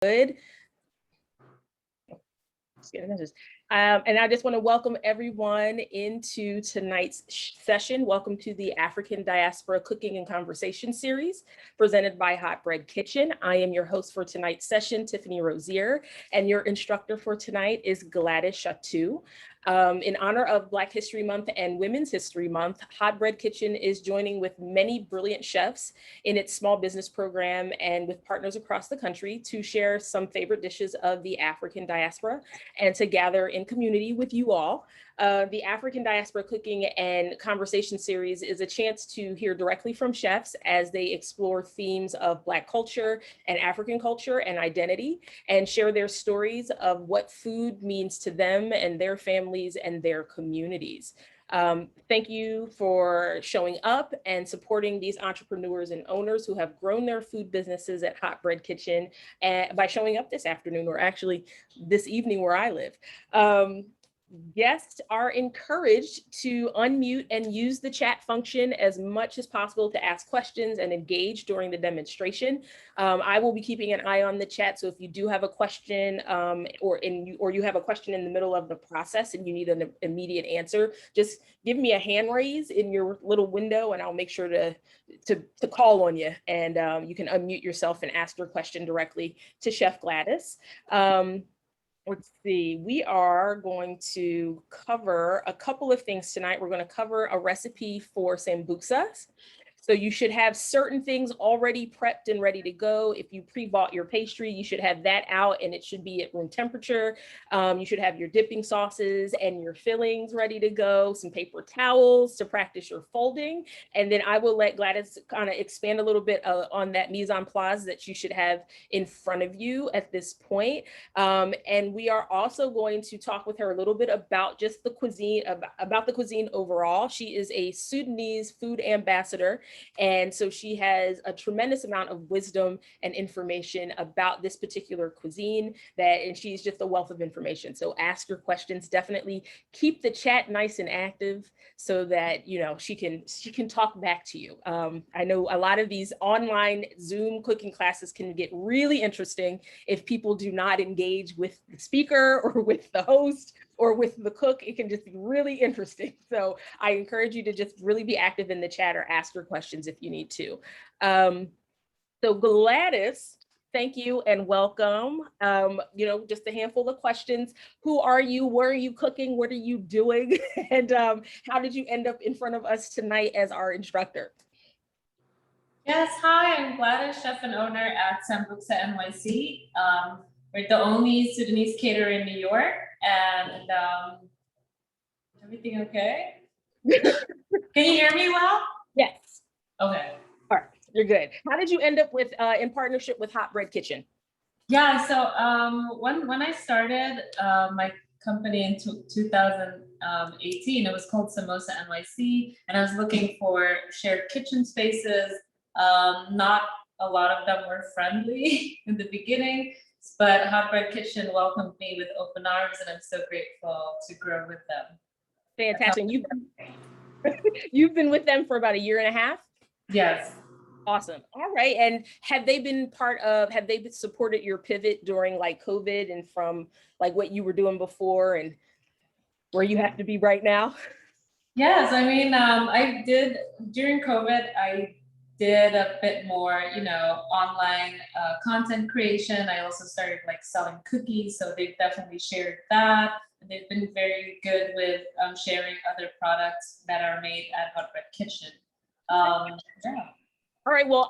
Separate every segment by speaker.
Speaker 1: Good. And I just want to welcome everyone into tonight's session. Welcome to the African Diaspora Cooking and Conversation Series presented by Hot Bread Kitchen. I am your host for tonight's session, Tiffany Rosier, and your instructor for tonight is Gladys Chatu. In honor of Black History Month and Women's History Month, Hot Bread Kitchen is joining with many brilliant chefs in its small business program and with partners across the country to share some favorite dishes of the African diaspora and to gather in community with you all. The African Diaspora Cooking and Conversation Series is a chance to hear directly from chefs as they explore themes of Black culture and African culture and identity and share their stories of what food means to them and their families and their communities. Thank you for showing up and supporting these entrepreneurs and owners who have grown their food businesses at Hot Bread Kitchen by showing up this afternoon, or actually this evening where I live. Guests are encouraged to unmute and use the chat function as much as possible to ask questions and engage during the demonstration. I will be keeping an eye on the chat, so if you do have a question or you have a question in the middle of the process and you need an immediate answer, just give me a hand raise in your little window and I'll make sure to call on you, and you can unmute yourself and ask your question directly to Chef Gladys. Let's see, we are going to cover a couple of things tonight. We're going to cover a recipe for sambuxas. So you should have certain things already prepped and ready to go. If you pre-bought your pastry, you should have that out and it should be at room temperature. You should have your dipping sauces and your fillings ready to go, some paper towels to practice your folding. And then I will let Gladys kind of expand a little bit on that mise en place that you should have in front of you at this point. And we are also going to talk with her a little bit about just the cuisine, about the cuisine overall. She is a Sudanese food ambassador. And so she has a tremendous amount of wisdom and information about this particular cuisine and she's just a wealth of information. So ask your questions, definitely keep the chat nice and active so that, you know, she can talk back to you. I know a lot of these online Zoom cooking classes can get really interesting if people do not engage with the speaker or with the host or with the cook. It can just be really interesting. So I encourage you to just really be active in the chat or ask your questions if you need to. So Gladys, thank you and welcome. You know, just a handful of questions. Who are you? Where are you cooking? What are you doing? And how did you end up in front of us tonight as our instructor?
Speaker 2: Yes, hi, I'm Gladys, chef and owner at Sambuxa NYC. We're the only Sudanese caterer in New York, and everything okay? Can you hear me well?
Speaker 1: Yes.
Speaker 2: Okay.
Speaker 1: All right, you're good. How did you end up with in partnership with Hot Bread Kitchen?
Speaker 2: Yeah, so when I started my company in 2018, it was called Samosa NYC, and I was looking for shared kitchen spaces. Not a lot of them were friendly in the beginning, but Hot Bread Kitchen welcomed me with open arms, and I'm so grateful to grow with them.
Speaker 1: Fantastic. You've been with them for about a year and a half?
Speaker 2: Yes.
Speaker 1: Awesome. All right. And have they supported your pivot during like COVID and from like what you were doing before and where you have to be right now?
Speaker 2: Yes, I mean, I did during COVID, I did a bit more, you know, online content creation. I also started like selling cookies, so they've definitely shared that. And they've been very good with sharing other products that are made at Hot Bread Kitchen. Yeah.
Speaker 1: All right, well,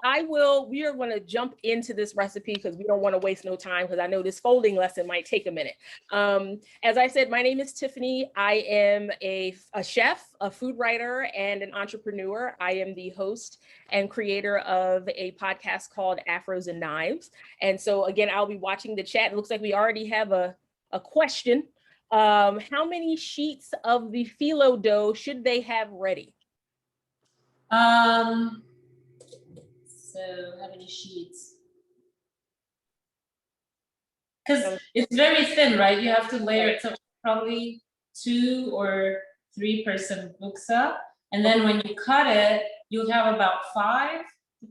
Speaker 1: we are going to jump into this recipe because we don't want to waste no time because I know this folding lesson might take a minute. As I said, my name is Tiffany. I am a chef, a food writer, and an entrepreneur. I am the host and creator of a podcast called Afros Knives. And so again, I'll be watching the chat. It looks like we already have a question. How many sheets of the phyllo dough should they have ready?
Speaker 2: So how many sheets? Because it's very thin, right? You have to layer it, so probably 2 or 3 per sambuxa. And then when you cut it, you'll have about 5,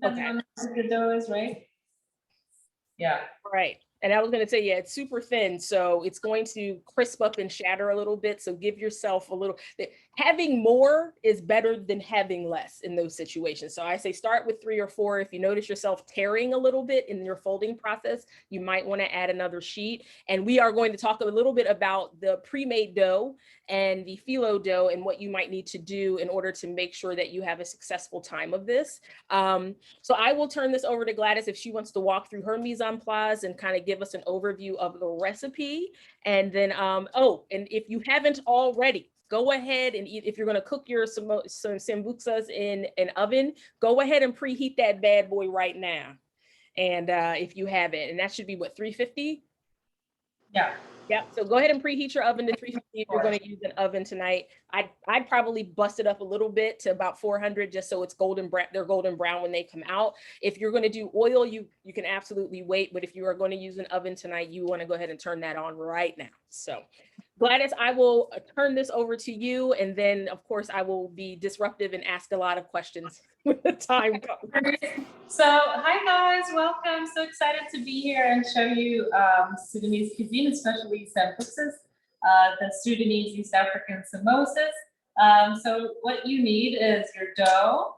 Speaker 2: depending on how thick the dough is, right? Yeah.
Speaker 1: Right. And I was going to say, yeah, it's super thin, so it's going to crisp up and shatter a little bit. So give yourself a little, having more is better than having less in those situations. So I say start with 3 or 4. If you notice yourself tearing a little bit in your folding process, you might want to add another sheet. And we are going to talk a little bit about the pre-made dough and the phyllo dough and what you might need to do in order to make sure that you have a successful time of this. So I will turn this over to Gladys if she wants to walk through her mise en place and kind of give us an overview of the recipe. And then, oh, and if you haven't already, go ahead and if you're going to cook your some sambuxas in an oven, go ahead and preheat that bad boy right now. And if you have it, and that should be what, 350?
Speaker 2: Yeah.
Speaker 1: Yep. So go ahead and preheat your oven to 350 if you're going to use an oven tonight. I'd probably bust it up a little bit to about 400 just so it's golden brown. They're golden brown when they come out. If you're going to do oil, you can absolutely wait. But if you are going to use an oven tonight, you want to go ahead and turn that on right now. So Gladys, I will turn this over to you. And then, of course, I will be disruptive and ask a lot of questions when the time comes.
Speaker 2: So, hi guys, welcome. So excited to be here and show you Sudanese cuisine, especially sambuxas, the Sudanese East African samosas. So what you need is your dough,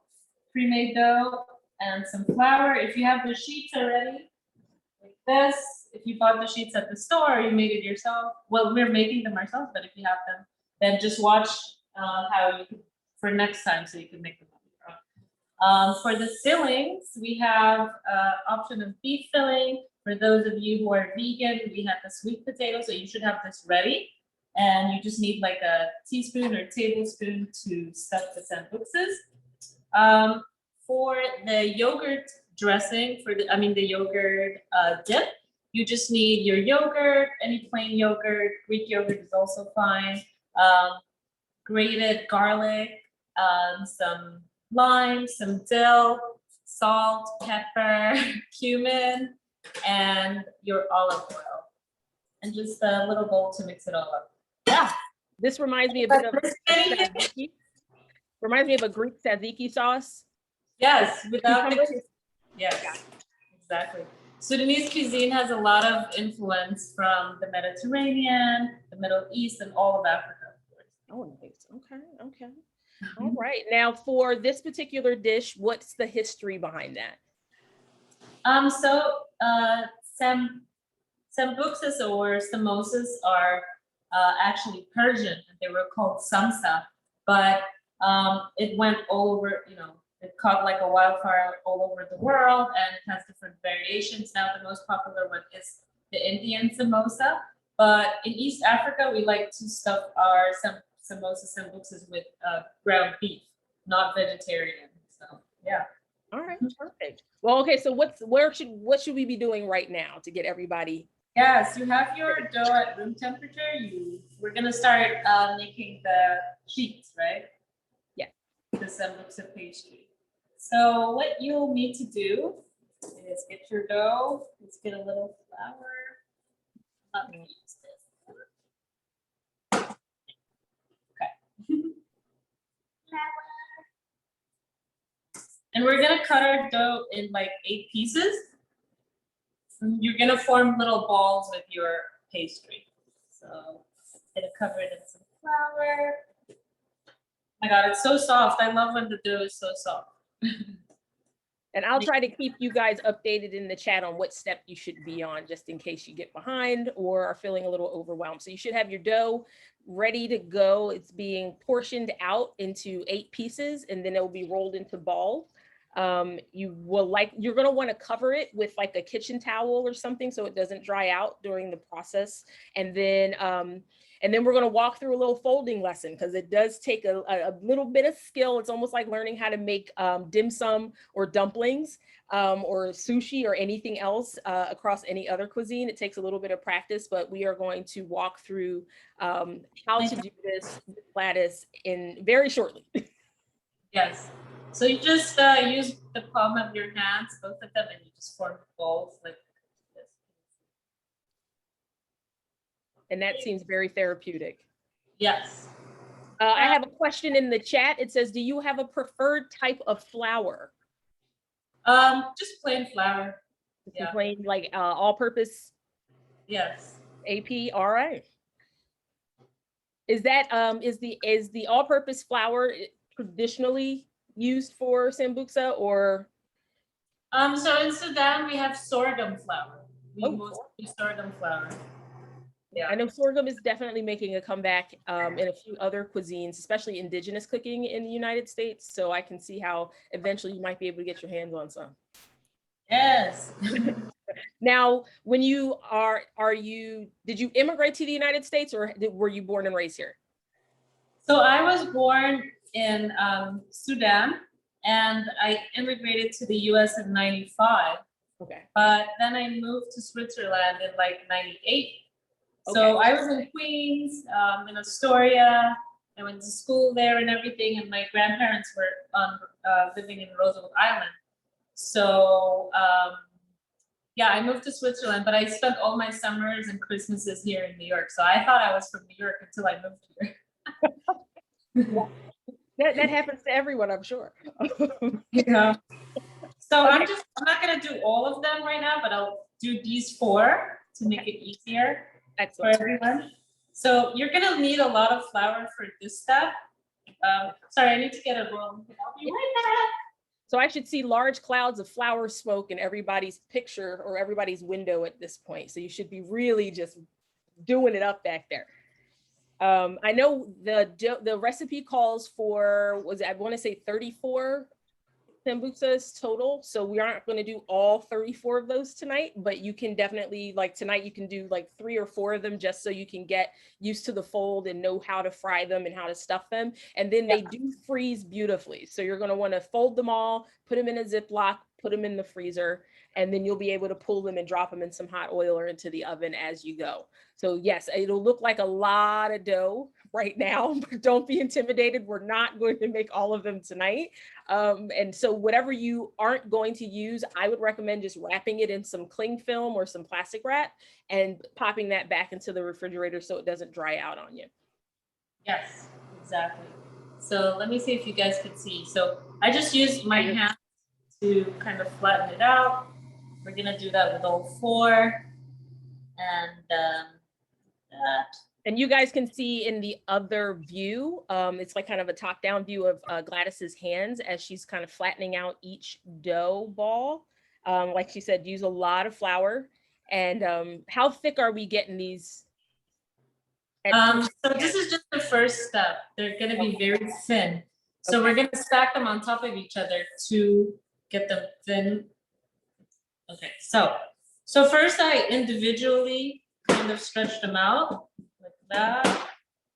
Speaker 2: pre-made dough, and some flour. If you have the sheets already, like this, if you bought the sheets at the store, or you made it yourself. Well, we're making them ourselves, but if you have them, then just watch how you can, for next time, so you can make them. For the fillings, we have option of beef filling. For those of you who are vegan, we have the sweet potato, so you should have this ready. And you just need like a teaspoon or tablespoon to stuff the sambuxas. For the yogurt dressing, the yogurt dip, you just need your yogurt, any plain yogurt. Greek yogurt is also fine. Grated garlic, some lime, some dill, salt, pepper, cumin, and your olive oil. And just a little bowl to mix it all up.
Speaker 1: Yeah. This reminds me a bit of tzatziki. Reminds me of a Greek tzatziki sauce.
Speaker 2: Yes, without the yes, yeah. Exactly. Sudanese cuisine has a lot of influence from the Mediterranean, the Middle East, and all of Africa.
Speaker 1: Oh, nice. Okay, okay. All right. Now, for this particular dish, what's the history behind that?
Speaker 2: Sambuxas or samosas are actually Persian. They were called samsa, but it went all over, it caught like a wildfire all over the world, and it has different variations. Now, the most popular one is the Indian samosa, but in East Africa, we like to stuff our sambuxas with ground beef, not vegetarian. So, yeah.
Speaker 1: All right, perfect. Well, okay, so what should we be doing right now to get everybody?
Speaker 2: Yes, you have your dough at room temperature. We're gonna start making the sheets, right?
Speaker 1: Yeah.
Speaker 2: The sambuxa pastry. So what you'll need to do is get your dough. Let's get a little flour. Let me use this. Okay. And we're gonna cut our dough in like 8 pieces. You're gonna form little balls with your pastry. So gonna cover it in some flour. Oh my God, it's so soft. I love when the dough is so soft.
Speaker 1: And I'll try to keep you guys updated in the chat on what step you should be on, just in case you get behind or are feeling a little overwhelmed. So you should have your dough ready to go. It's being portioned out into 8 pieces, and then it will be rolled into balls. You're going to want to cover it with like a kitchen towel or something so it doesn't dry out during the process. And then we're going to walk through a little folding lesson, because it does take a little bit of skill. It's almost like learning how to make dim sum or dumplings or sushi or anything else across any other cuisine. It takes a little bit of practice, but we are going to walk through how to do this with Gladys in very shortly.
Speaker 2: Yes. So you just use the palm of your hands, both of them, and you just form balls like this.
Speaker 1: And that seems very therapeutic.
Speaker 2: Yes.
Speaker 1: I have a question in the chat. It says, do you have a preferred type of flour?
Speaker 2: Just plain flour.
Speaker 1: Yeah. Plain, like all-purpose?
Speaker 2: Yes.
Speaker 1: APRA. Is that is the all-purpose flour traditionally used for sambuxa, or?
Speaker 2: So in Sudan we have sorghum flour. We
Speaker 1: Oh,
Speaker 2: mostly use sorghum flour. Yeah.
Speaker 1: I know sorghum is definitely making a comeback in a few other cuisines, especially indigenous cooking in the United States. So I can see how eventually you might be able to get your hands on some.
Speaker 2: Yes.
Speaker 1: Now, when you did you immigrate to the United States, or were you born and raised here?
Speaker 2: So I was born in Sudan, and I immigrated to the US in 95.
Speaker 1: Okay.
Speaker 2: But then I moved to Switzerland in like 98. So
Speaker 1: Okay.
Speaker 2: I was in Queens, in Astoria. I went to school there and everything, and my grandparents were living in Roosevelt Island. So yeah, I moved to Switzerland, but I spent all my summers and Christmases here in New York. So I thought I was from New York until I moved here.
Speaker 1: That happens to everyone, I'm sure.
Speaker 2: Yeah. So
Speaker 1: Okay.
Speaker 2: I'm not gonna do all of them right now, but I'll do these 4 to make it easier.
Speaker 1: Excellent.
Speaker 2: For everyone. So you're gonna need a lot of flour for this step. Sorry, I need to get a roll. I'll be right back.
Speaker 1: So I should see large clouds of flour smoke in everybody's picture or everybody's window at this point. So you should be really just doing it up back there. I know the recipe calls for, I want to say 34 sambuxas total. So we aren't going to do all 34 of those tonight, but you can definitely, like tonight, you can do like 3 or 4 of them just so you can get used to the fold and know how to fry them and how to stuff them. And then they do freeze beautifully. So you're going to want to fold them all, put them in a Ziploc, put them in the freezer, and then you'll be able to pull them and drop them in some hot oil or into the oven as you go. So yes, it'll look like a lot of dough right now, but don't be intimidated. We're not going to make all of them tonight. And so whatever you aren't going to use, I would recommend just wrapping it in some cling film or some plastic wrap and popping that back into the refrigerator so it doesn't dry out on you.
Speaker 2: Yes, exactly. So let me see if you guys can see. So I just used my hand to kind of flatten it out. We're gonna do that with all 4. And that.
Speaker 1: And you guys can see in the other view, it's like kind of a top-down view of Gladys's hands as she's kind of flattening out each dough ball. Like she said, use a lot of flour. And how thick are we getting these?
Speaker 2: So this is just the first step. They're gonna be very thin. So we're gonna stack them on top of each other to get them thin. Okay, so first I individually kind of stretch them out like that.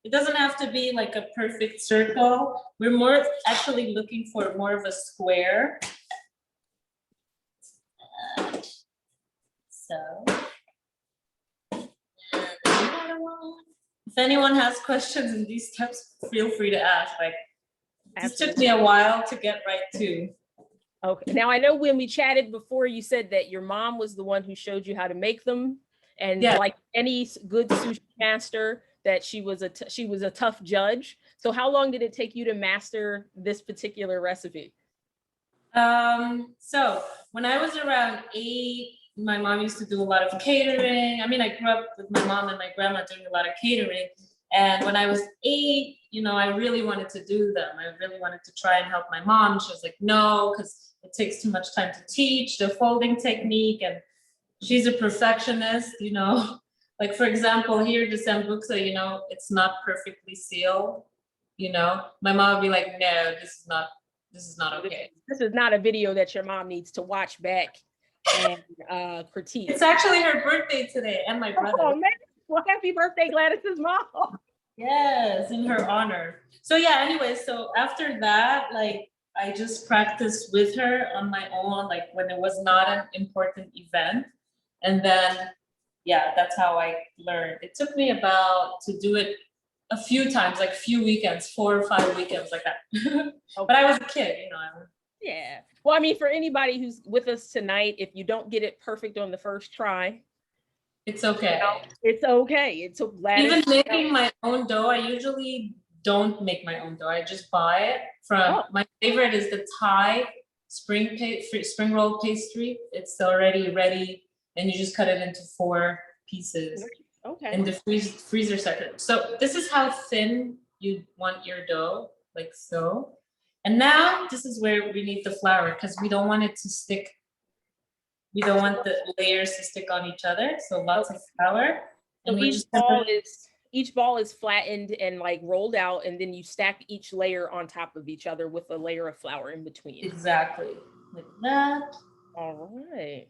Speaker 2: It doesn't have to be like a perfect circle. We're more actually looking for more of a square. So, and another one. If anyone has questions in these steps, feel free to ask. Like, this took me a while to get right to.
Speaker 1: Okay. Now I know when we chatted before, you said that your mom was the one who showed you how to make them, and like any good sushi master, that she was a tough judge. So how long did it take you to master this particular recipe?
Speaker 2: So when I was around 8, my mom used to do a lot of catering. I mean, I grew up with my mom and my grandma doing a lot of catering. And when I was 8, you know, I really wanted to do them. I really wanted to try and help my mom. She was like, no, because it takes too much time to teach the folding technique. And she's a perfectionist, you know. Like, for example, here, the sambuxa, you know, it's not perfectly sealed, you know. My mom would be like, no, this is not okay.
Speaker 1: This is not a video that your mom needs to watch back and critique.
Speaker 2: It's actually her birthday today and my brother.
Speaker 1: Oh, man. Well, happy birthday, Gladys's mom.
Speaker 2: Yes, in her honor. So yeah, anyway, so after that, like, I just practiced with her on my own, like when it was not an important event. And then, yeah, that's how I learned. It took me about to do it a few times, like few weekends, 4 or 5 weekends like that. Okay. But I was a kid, you know.
Speaker 1: Yeah. Well, I mean, for anybody who's with us tonight, if you don't get it perfect on the first try,
Speaker 2: it's okay.
Speaker 1: It's okay. It's so glad.
Speaker 2: Even making my own dough, I usually don't make my own dough. I just buy it from. My favorite is the Thai spring roll pastry. It's already ready, and you just cut it into 4 pieces
Speaker 1: Okay.
Speaker 2: in the freezer section. So this is how thin you want your dough, like so. And now this is where we need the flour because we don't want it to stick. We don't want the layers to stick on each other. So lots of flour.
Speaker 1: So
Speaker 2: And
Speaker 1: each ball is flattened and like rolled out, and then you stack each layer on top of each other with a layer of flour in between.
Speaker 2: exactly like that.
Speaker 1: All right.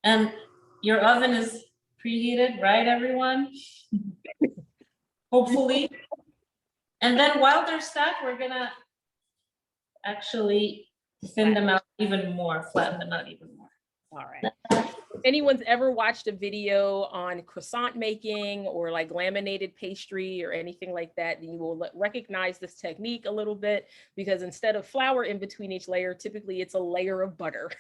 Speaker 2: And your oven is preheated, right, everyone? Hopefully. And then while they're stacked, we're gonna actually thin them out even more, flatten them out even more.
Speaker 1: All right. If anyone's ever watched a video on croissant making or like laminated pastry or anything like that, then you will recognize this technique a little bit, because instead of flour in between each layer, typically it's a layer of butter.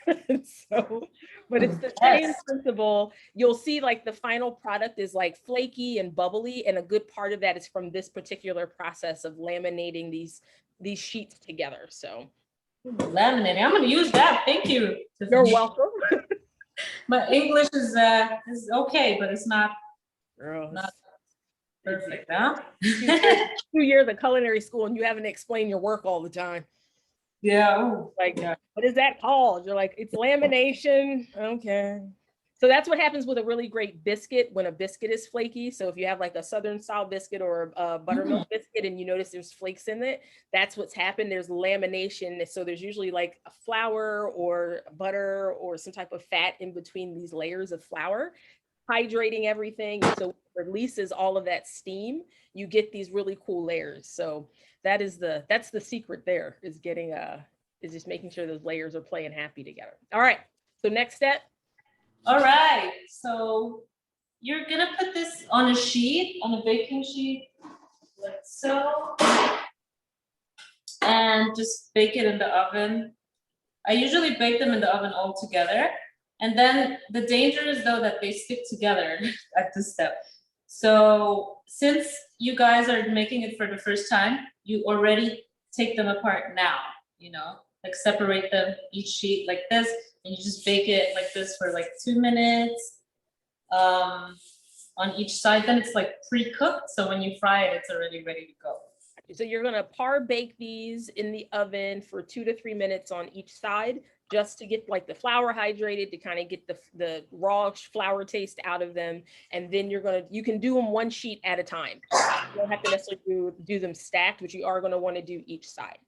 Speaker 1: So, but it's the same principle. You'll see like the final product is like flaky and bubbly, and a good part of that is from this particular process of laminating these sheets together. So
Speaker 2: laminating, I'm gonna use that. Thank you.
Speaker 1: You're welcome.
Speaker 2: My English is okay, but it's not perfect, huh?
Speaker 1: 2 years of culinary school and you haven't explained your work all the time.
Speaker 2: Yeah. Oh,
Speaker 1: like, what is that called? You're like, it's lamination. Okay. So that's what happens with a really great biscuit when a biscuit is flaky. So if you have like a Southern style biscuit or a buttermilk biscuit and you notice there's flakes in it, that's what's happened. There's lamination. So there's usually like a flour or butter or some type of fat in between these layers of flour, hydrating everything. So it releases all of that steam. You get these really cool layers. So that's the secret there, is just making sure those layers are playing happy together. All right. So next step.
Speaker 2: All right, so you're gonna put this on a sheet, on a baking sheet, like so, and just bake it in the oven. I usually bake them in the oven all together, and then the danger is though that they stick together at this step. So since you guys are making it for the first time, you already take them apart now, like separate them, each sheet like this, and you just bake it like this for like 2 minutes on each side. Then it's like pre-cooked, so when you fry it, it's already ready to go.
Speaker 1: So you're gonna par bake these in the oven for 2 to 3 minutes on each side, just to get like the flour hydrated, to kind of get the raw flour taste out of them. And then you can do them one sheet at a time. You don't have to necessarily do them stacked, but you are gonna want to do each side.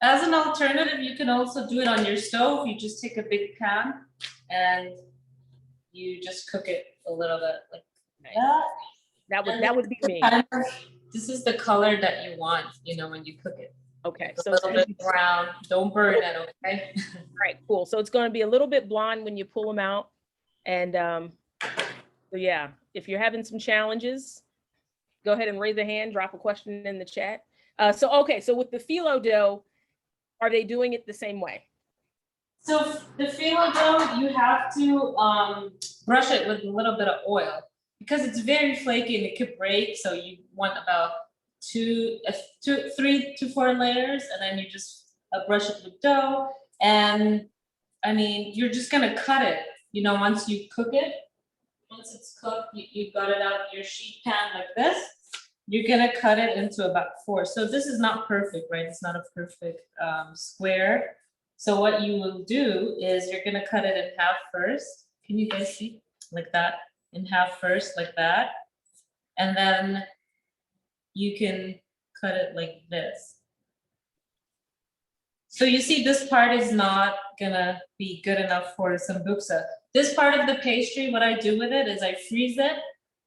Speaker 2: As an alternative, you can also do it on your stove. You just take a big pan and you just cook it a little bit like that.
Speaker 1: That would be me.
Speaker 2: This is the color that you want, when you cook it.
Speaker 1: Okay,
Speaker 2: so a little bit brown. Don't burn it, okay?
Speaker 1: All right, cool. So it's going to be a little bit blonde when you pull them out. And so yeah, if you're having some challenges, go ahead and raise a hand, drop a question in the chat. So with the phyllo dough, are they doing it the same way?
Speaker 2: So the phyllo dough, you have to brush it with a little bit of oil because it's very flaky and it could break. So you want about 3 to 4 layers, and then you just brush it with dough. And I mean, you're just gonna cut it, once you cook it. Once it's cooked, you got it out of your sheet pan like this. You're gonna cut it into about 4. So this is not perfect, right? It's not a perfect square. So what you will do is you're gonna cut it in half first. Can you guys see? Like that, in half first, like that. And then you can cut it like this. So you see this part is not gonna be good enough for a sambuxa. This part of the pastry, what I do with it is I freeze it,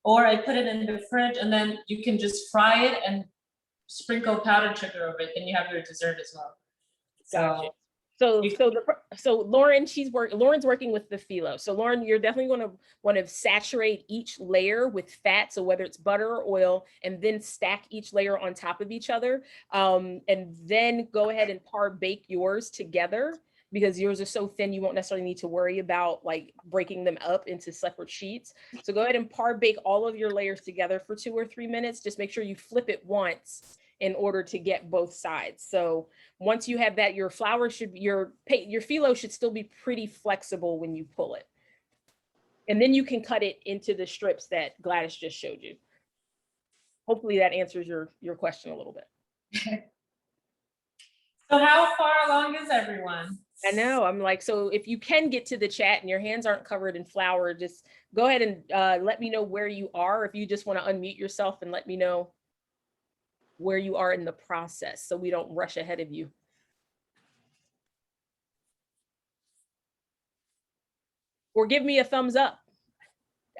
Speaker 2: or I put it in the fridge, and then you can just fry it and sprinkle powdered sugar over it. Then you have your dessert as well.
Speaker 1: Gotcha. So Lauren's working with the phyllo. So Lauren, you're definitely going to want to saturate each layer with fat. So whether it's butter or oil, and then stack each layer on top of each other. And then go ahead and par bake yours together, because yours are so thin, you won't necessarily need to worry about like breaking them up into separate sheets. So go ahead and par bake all of your layers together for 2 or 3 minutes. Just make sure you flip it once in order to get both sides. So once you have that, your phyllo should still be pretty flexible when you pull it. And then you can cut it into the strips that Gladys just showed you. Hopefully that answers your question a little bit.
Speaker 2: So how far along is everyone?
Speaker 1: I know, I'm like, so if you can get to the chat and your hands aren't covered in flour, just go ahead and let me know where you are. If you just want to unmute yourself and let me know where you are in the process so we don't rush ahead of you. Or give me a thumbs up.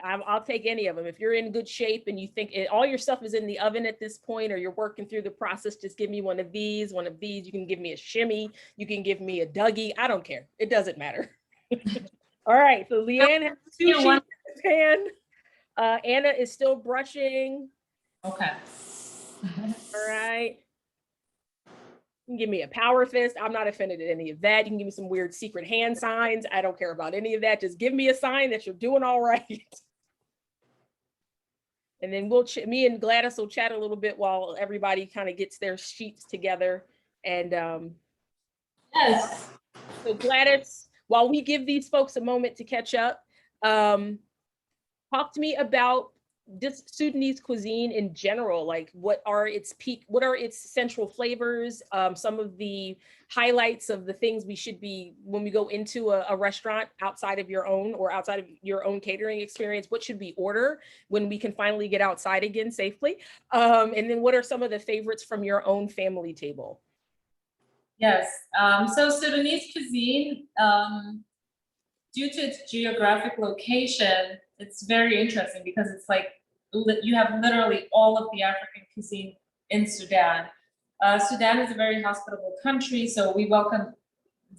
Speaker 1: I'll take any of them. If you're in good shape and you think all your stuff is in the oven at this point, or you're working through the process, just give me one of these. You can give me a shimmy. You can give me a Dougie. I don't care. It doesn't matter. All right. So Leanne has 2 sheets in his hand. Anna is still brushing.
Speaker 2: Okay.
Speaker 1: All right. You can give me a power fist. I'm not offended at any of that. You can give me some weird secret hand signs. I don't care about any of that. Just give me a sign that you're doing all right. And then me and Gladys will chat a little bit while everybody kind of gets their sheets together. And
Speaker 2: yes.
Speaker 1: So Gladys, while we give these folks a moment to catch up, talk to me about this Sudanese cuisine in general. Like, what are its central flavors? Some of the highlights of the things we should be, when we go into a restaurant outside of your own catering experience, what should we order when we can finally get outside again safely? And then what are some of the favorites from your own family table?
Speaker 2: Yes, so Sudanese cuisine, due to its geographic location, it's very interesting because it's like you have literally all of the African cuisine in Sudan. Sudan is a very hospitable country, so we welcome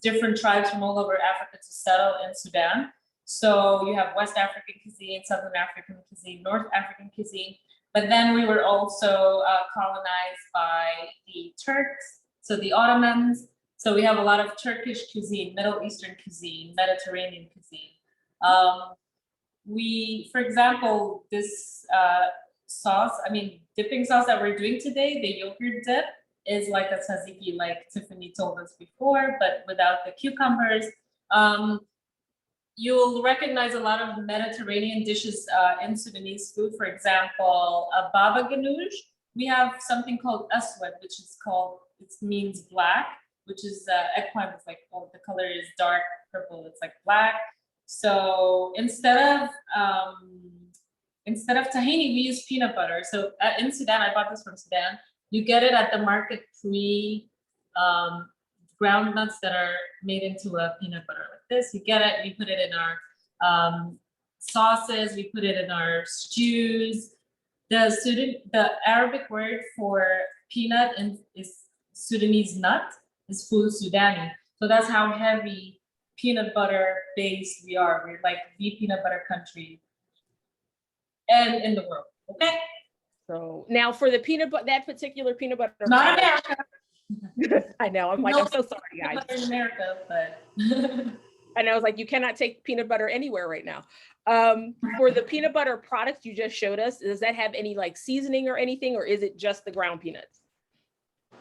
Speaker 2: different tribes from all over Africa to settle in Sudan. So you have West African cuisine, Southern African cuisine, North African cuisine, but then we were also colonized by the Turks, so the Ottomans. So we have a lot of Turkish cuisine, Middle Eastern cuisine, Mediterranean cuisine. For example, this sauce, dipping sauce that we're doing today, the yogurt dip, is like a tzatziki, like Tiffani told us before, but without the cucumbers. You'll recognize a lot of Mediterranean dishes in Sudanese food. For example, a baba ganoush. We have something called aswad, which means black, which is eggplant. It's like, the color is dark purple. It's like black. So instead of tahini, we use peanut butter. So in Sudan, I bought this from Sudan. You get it at the market ground nuts that are made into a peanut butter like this. You get it, we put it in our sauces, we put it in our stews. The Arabic word for peanut is Sudanese nut, is ful Sudani. So that's how heavy peanut butter based we are. We're like the peanut butter country and in the world, okay?
Speaker 1: So now for the that particular peanut butter.
Speaker 2: Not America.
Speaker 1: I know, I'm like, I'm so sorry, guys.
Speaker 2: In America, but.
Speaker 1: And I was like, you cannot take peanut butter anywhere right now. For the peanut butter products you just showed us, does that have any like seasoning or anything, or is it just the ground peanuts?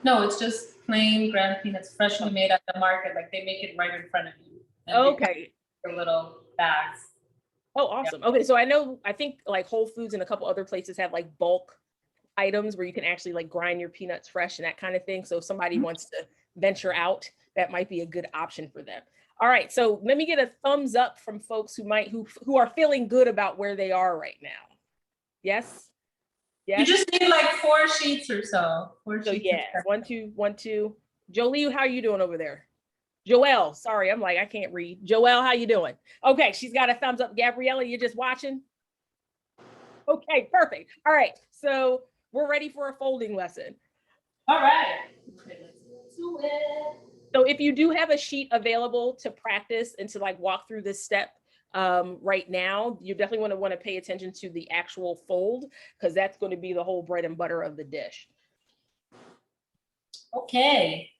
Speaker 2: No, it's just plain ground peanuts, freshly made at the market. Like they make it right in front of you.
Speaker 1: Okay.
Speaker 2: The little bags.
Speaker 1: Oh, awesome. Yeah. Okay, so I think like Whole Foods and a couple other places have like bulk items where you can actually like grind your peanuts fresh and that kind of thing. So if somebody wants to venture out, that might be a good option for them. All right, so let me get a thumbs up from folks who are feeling good about where they are right now. Yes? Yes.
Speaker 2: You just need like 4 sheets or so. 4
Speaker 1: so
Speaker 2: sheets.
Speaker 1: Yeah, 1, 2, 1, 2. Jolie, how are you doing over there? Joelle, sorry, I'm like, I can't read. Joelle, how you doing? Okay, she's got a thumbs up. Gabriella, you're just watching? Okay, perfect. All right, so we're ready for a folding lesson.
Speaker 2: All right. Okay, let's do it.
Speaker 1: So if you do have a sheet available to practice and to like walk through this step right now, you definitely want to pay attention to the actual fold, because that's going to be the whole bread and butter of the dish.
Speaker 2: Okay.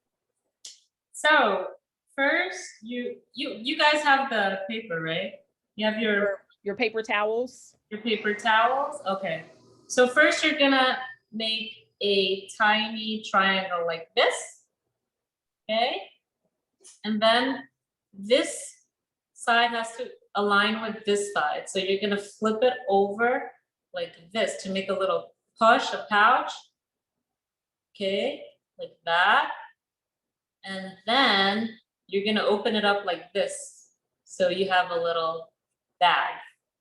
Speaker 2: So first, you guys have the paper, right? You have
Speaker 1: your paper towels.
Speaker 2: Your paper towels. Okay. So first, you're gonna make a tiny triangle like this. Okay. And then this side has to align with this side. So you're gonna flip it over like this to make a little push, a pouch. Okay, like that. And then you're gonna open it up like this. So you have a little bag.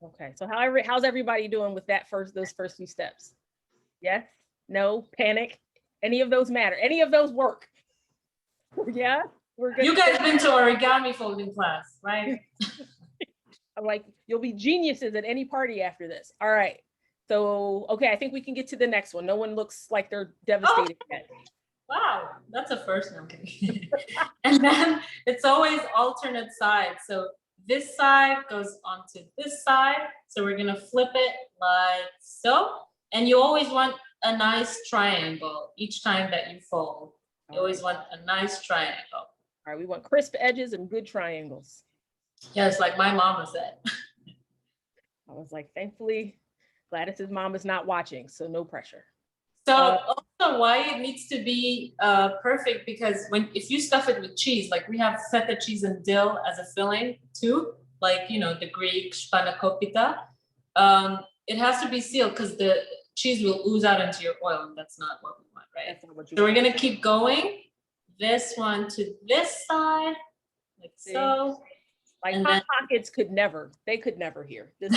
Speaker 1: Okay, so how's everybody doing with those first few steps? Yes? No? Panic? Any of those matter? Any of those work? Yeah? We're good.
Speaker 2: You guys been to origami folding class, right?
Speaker 1: I'm like, you'll be geniuses at any party after this. All right. So, okay, I think we can get to the next one. No one looks like they're devastated yet.
Speaker 2: Wow, that's a first. No, I'm kidding. And then it's always alternate sides. So this side goes onto this side. So we're gonna flip it like so. And you always want a nice triangle each time that you fold. You always want a nice triangle.
Speaker 1: All right, we want crisp edges and good triangles.
Speaker 2: Yes, like my mama said.
Speaker 1: I was like, thankfully, Gladys's mom is not watching, so no pressure.
Speaker 2: So also why it needs to be perfect, because if you stuff it with cheese, like we have feta cheese and dill as a filling too, like, you know, the Greek spanakopita, it has to be sealed because the cheese will ooze out into your oil, and that's not what we want, right?
Speaker 1: That's not what you
Speaker 2: So
Speaker 1: want.
Speaker 2: we're gonna keep going. This one to this side, like so.
Speaker 1: Like
Speaker 2: and
Speaker 1: Hot
Speaker 2: then,
Speaker 1: Pockets could never hear. This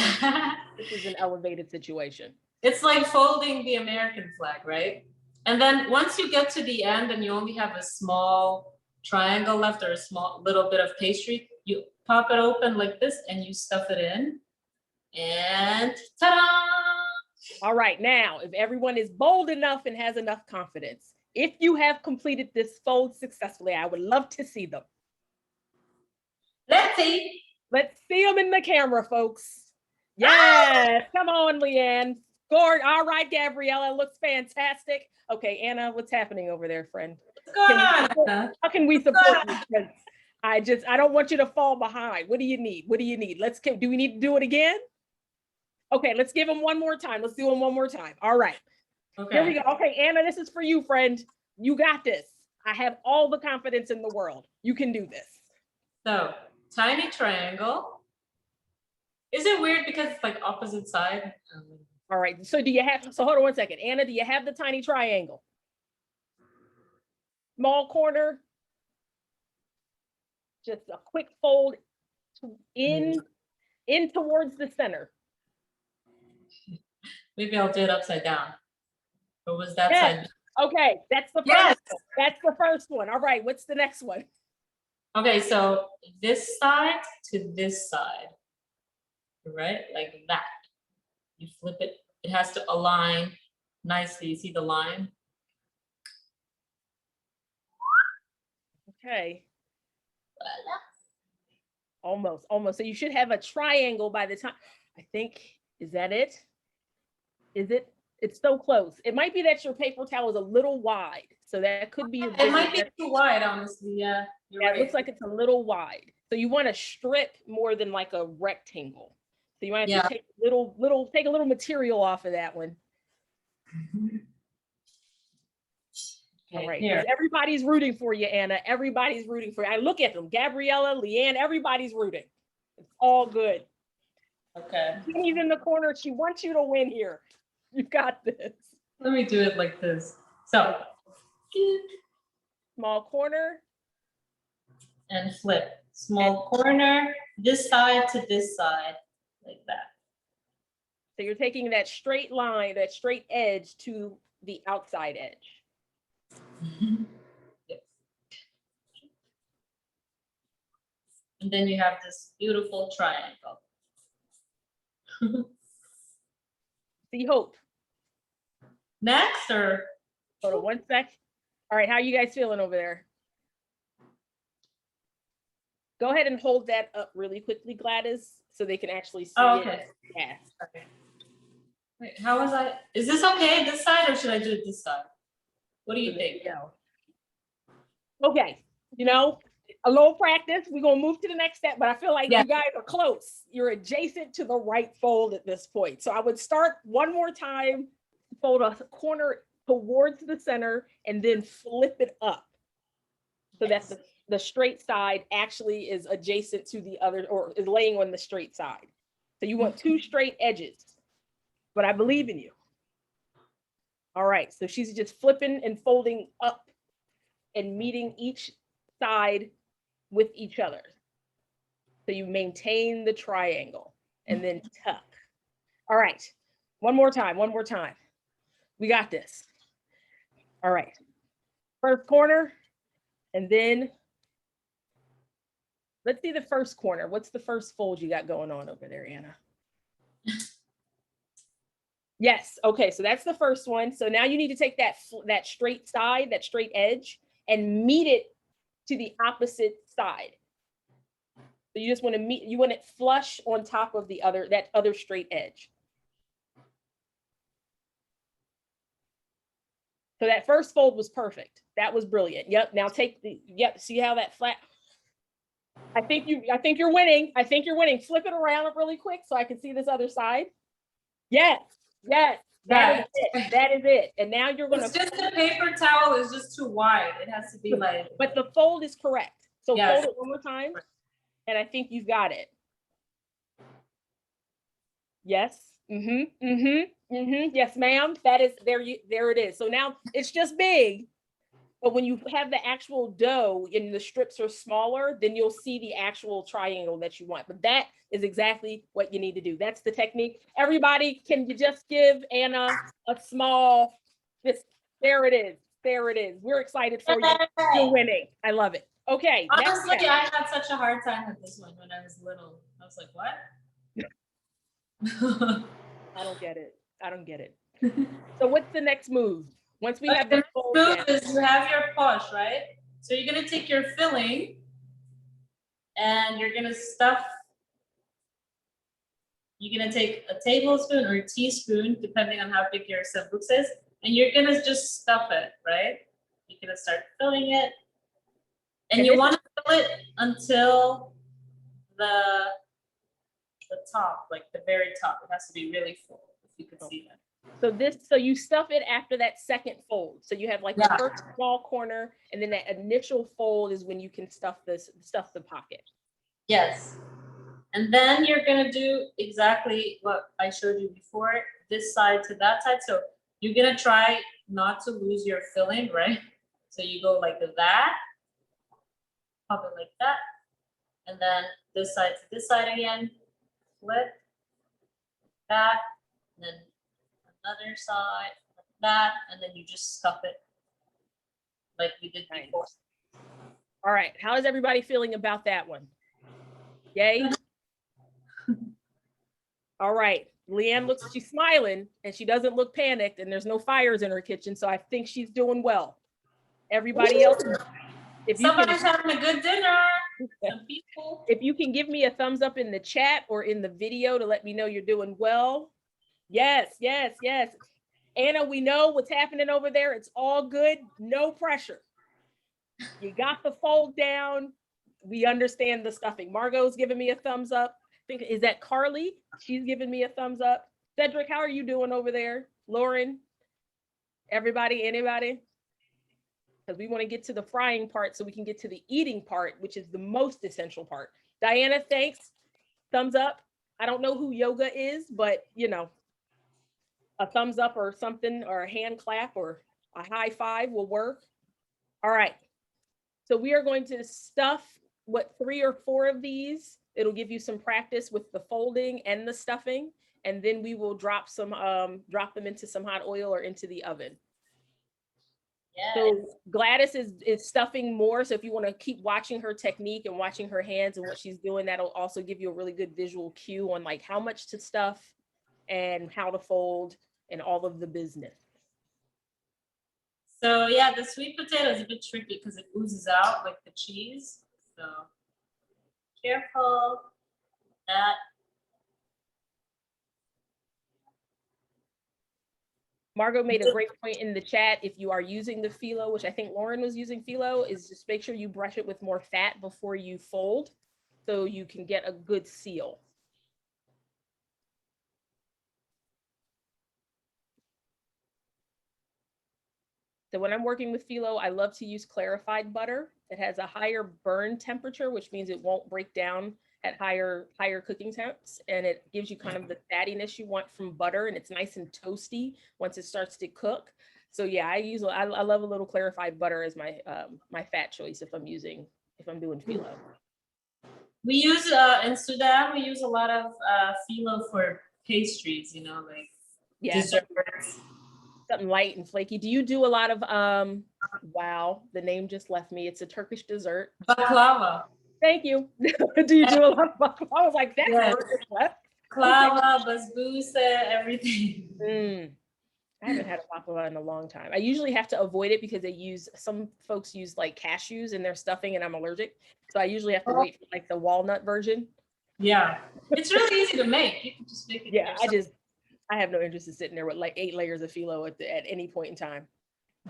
Speaker 1: is an elevated situation.
Speaker 2: it's like folding the American flag, right? And then once you get to the end and you only have a small triangle left or a small little bit of pastry, you pop it open like this and you stuff it in. And ta-da!
Speaker 1: All right, now, if everyone is bold enough and has enough confidence, if you have completed this fold successfully, I would love to see them.
Speaker 2: Let's see.
Speaker 1: Let's see them in the camera, folks. Yes, come on, Leanne. Scored. All right, Gabriella, looks fantastic. Okay, Anna, what's happening over there, friend?
Speaker 2: What's going on?
Speaker 1: How can we support you? I don't want you to fall behind. What do you need? What do you need? Do we need to do it again? Okay, let's give them one more time. Let's do them one more time. All right. Okay. Here we go. Okay, Anna, this is for you, friend. You got this. I have all the confidence in the world. You can do this.
Speaker 2: So, tiny triangle. Is it weird because it's like opposite side?
Speaker 1: All right. So hold on one second. Anna, do you have the tiny triangle? Small corner. Just a quick fold in towards the center.
Speaker 2: Maybe I'll do it upside down. Or was that side?
Speaker 1: Okay, that's the first one. That's the first one. All right, what's the next one?
Speaker 2: Okay, so this side to this side, right? Like that. You flip it. It has to align nicely. You see the line?
Speaker 1: Okay. Almost. So you should have a triangle by the time. I think, is that it? Is it? It's so close. It might be that your paper towel is a little wide. So that could be your
Speaker 2: It might be too wide, honestly. Yeah.
Speaker 1: It looks like it's a little wide. So you want to strip more than like a rectangle. So you might have to take a little material off of that one. Okay, all right. Here. Everybody's rooting for you, Anna. Everybody's rooting for you. I look at them. Gabriella, Leanne, everybody's rooting. It's all good.
Speaker 2: Okay.
Speaker 1: She's in the corner. She wants you to win here. You've got this.
Speaker 2: Let me do it like this. So,
Speaker 1: small corner.
Speaker 2: And flip. Small corner, this side to this side, like that.
Speaker 1: So you're taking that straight line, that straight edge to the outside edge.
Speaker 2: Yes. And then you have this beautiful triangle.
Speaker 1: See hope.
Speaker 2: Next, or
Speaker 1: hold on one sec. All right, how are you guys feeling over there? Go ahead and hold that up really quickly, Gladys, so they can actually see it. Yeah.
Speaker 2: Okay. Wait, how was I? Is this okay this side, or should I do it this side? What do you think?
Speaker 1: Okay, you know, a little practice. We're gonna move to the next step, but I feel like you guys are close. You're adjacent to the right fold at this point. So I would start one more time, fold a corner towards the center, and then flip it up. So that's the straight side actually is adjacent to the other, or is laying on the straight side. So you want two straight edges, but I believe in you. All right, so she's just flipping and folding up and meeting each side with each other. So you maintain the triangle and then tuck. All right, one more time. We got this. All right, first corner, and then let's see the first corner. What's the first fold you got going on over there, Anna? Yes, okay, so that's the first one. So now you need to take that straight side, that straight edge, and meet it to the opposite side. So you just want to you want it flush on top of that other straight edge. So that first fold was perfect. That was brilliant. Yep. Now see how that flat. I think you're winning. Flip it around really quick so I can see this other side. Yes. That is it. And now you're gonna.
Speaker 2: It's just the paper towel is just too wide. It has to be like.
Speaker 1: But the fold is correct. So
Speaker 2: yes.
Speaker 1: Fold it one more time, and I think you've got it. Yes. Yes, ma'am. That is there. There it is. So now it's just big, but when you have the actual dough and the strips are smaller, then you'll see the actual triangle that you want. But that is exactly what you need to do. That's the technique. Everybody, can you just give Anna a small? There it is. We're excited for you. You're winning. I love it. Okay.
Speaker 2: Honestly, I had such a hard time with this one when I was little. I was like, what?
Speaker 1: I don't get it. So what's the next move? Once we have the fold
Speaker 2: move is you have your posh, right? So you're gonna take your filling and you're gonna stuff. You're gonna take a tablespoon or a teaspoon, depending on how big your sambuxas is, and you're gonna just stuff it, right? You're gonna start filling it, and you want to fill it until the top, like the very top. It has to be really full, if you could see that.
Speaker 1: So you stuff it after that second fold. So you have like the first small corner, and then that initial fold is when you can stuff the pocket.
Speaker 2: Yes. And then you're gonna do exactly what I showed you before, this side to that side. So you're gonna try not to lose your filling, right? So you go like that, pop it like that, and then this side to this side again, flip, that, and then another side, like that, and then you just stuff it like we did before.
Speaker 1: All right, how is everybody feeling about that one? Yay? All right, Leanne she's smiling and she doesn't look panicked, and there's no fires in her kitchen, so I think she's doing well. Everybody else,
Speaker 2: somebody's having a good dinner. Some people.
Speaker 1: If you can give me a thumbs up in the chat or in the video to let me know you're doing well. Yes. Anna, we know what's happening over there. It's all good. No pressure. You got the fold down. We understand the stuffing. Margot's giving me a thumbs up. Is that Carly? She's giving me a thumbs up. Cedric, how are you doing over there? Lauren? Everybody? Anybody? Because we want to get to the frying part so we can get to the eating part, which is the most essential part. Diana, thanks. Thumbs up. I don't know who Yoga is, but you know, a thumbs up or something, or a hand clap or a high five will work. All right. So we are going to stuff 3 or 4 of these. It'll give you some practice with the folding and the stuffing, and then we will drop them into some hot oil or into the oven. Yes. So Gladys is stuffing more. So if you want to keep watching her technique and watching her hands and what she's doing, that'll also give you a really good visual cue on like how much to stuff and how to fold and all of the business.
Speaker 2: So yeah, the sweet potato is a bit tricky because it oozes out like the cheese. So careful that.
Speaker 1: Margot made a great point in the chat. If you are using the phyllo, which I think Lauren was using phyllo, is just make sure you brush it with more fat before you fold so you can get a good seal. So when I'm working with phyllo, I love to use clarified butter. It has a higher burn temperature, which means it won't break down at higher cooking temps, and it gives you kind of the fattiness you want from butter, and it's nice and toasty once it starts to cook. So yeah, I love a little clarified butter as my my fat choice if I'm doing phyllo.
Speaker 2: We use in Sudan, we use a lot of phyllo for pastries, you know, like desserts.
Speaker 1: Something light and flaky. Do you do a lot of wow, the name just left me. It's a Turkish dessert.
Speaker 2: Baklava.
Speaker 1: Thank you. Do you do a lot of baklava? I was like, that's
Speaker 2: yes.
Speaker 1: left.
Speaker 2: Baklava, basbousa, everything.
Speaker 1: I haven't had a baklava in a long time. I usually have to avoid it because some folks use like cashews in their stuffing and I'm allergic. So I usually have to wait for like the walnut version.
Speaker 2: Yeah. It's really easy to make. You can just make it.
Speaker 1: Yeah, I have no interest in sitting there with like 8 layers of phyllo at any point in time.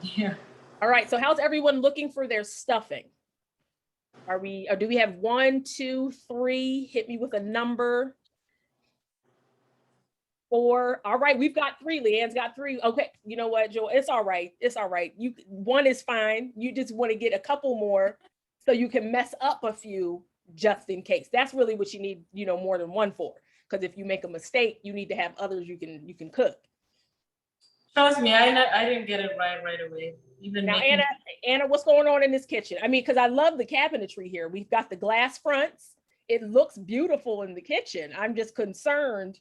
Speaker 2: Yeah.
Speaker 1: All right. So how's everyone looking for their stuffing? Do we have 1, 2, 3? Hit me with a number. 4. All right. We've got 3. Leanne's got 3. Okay. You know what, Joel? It's all right. It's all right. 1 is fine. You just want to get a couple more so you can mess up a few just in case. That's really what you need, more than 1 for. Because if you make a mistake, you need to have others you can cook.
Speaker 2: Trust me, I didn't get it right away. Even
Speaker 1: now, Anna, what's going on in this kitchen? I mean, because I love the cabinetry here. We've got the glass fronts. It looks beautiful in the kitchen. I'm just concerned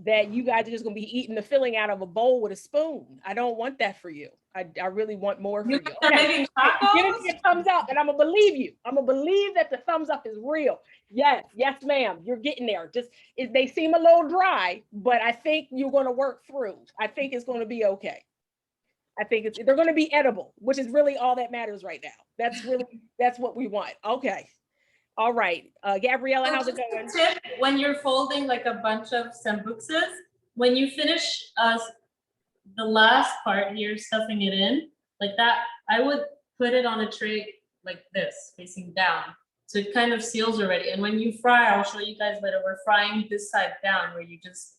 Speaker 1: that you guys are just going to be eating the filling out of a bowl with a spoon. I don't want that for you. I really want more for you. Okay. Give me a thumbs up and I'm going to believe you. I'm going to believe that the thumbs up is real. Yes, ma'am. You're getting there. They seem a little dry, but I think you're going to work through. I think it's going to be okay. I think they're going to be edible, which is really all that matters right now. That's what we want. Okay. All right. Gabriella, how's it going?
Speaker 2: Tip, when you're folding like a bunch of sambuxas, when you finish the last part here, stuffing it in like that, I would put it on a tray like this, facing down. So it kind of seals already. And when you fry, I'll show you guys later, we're frying this side down where you just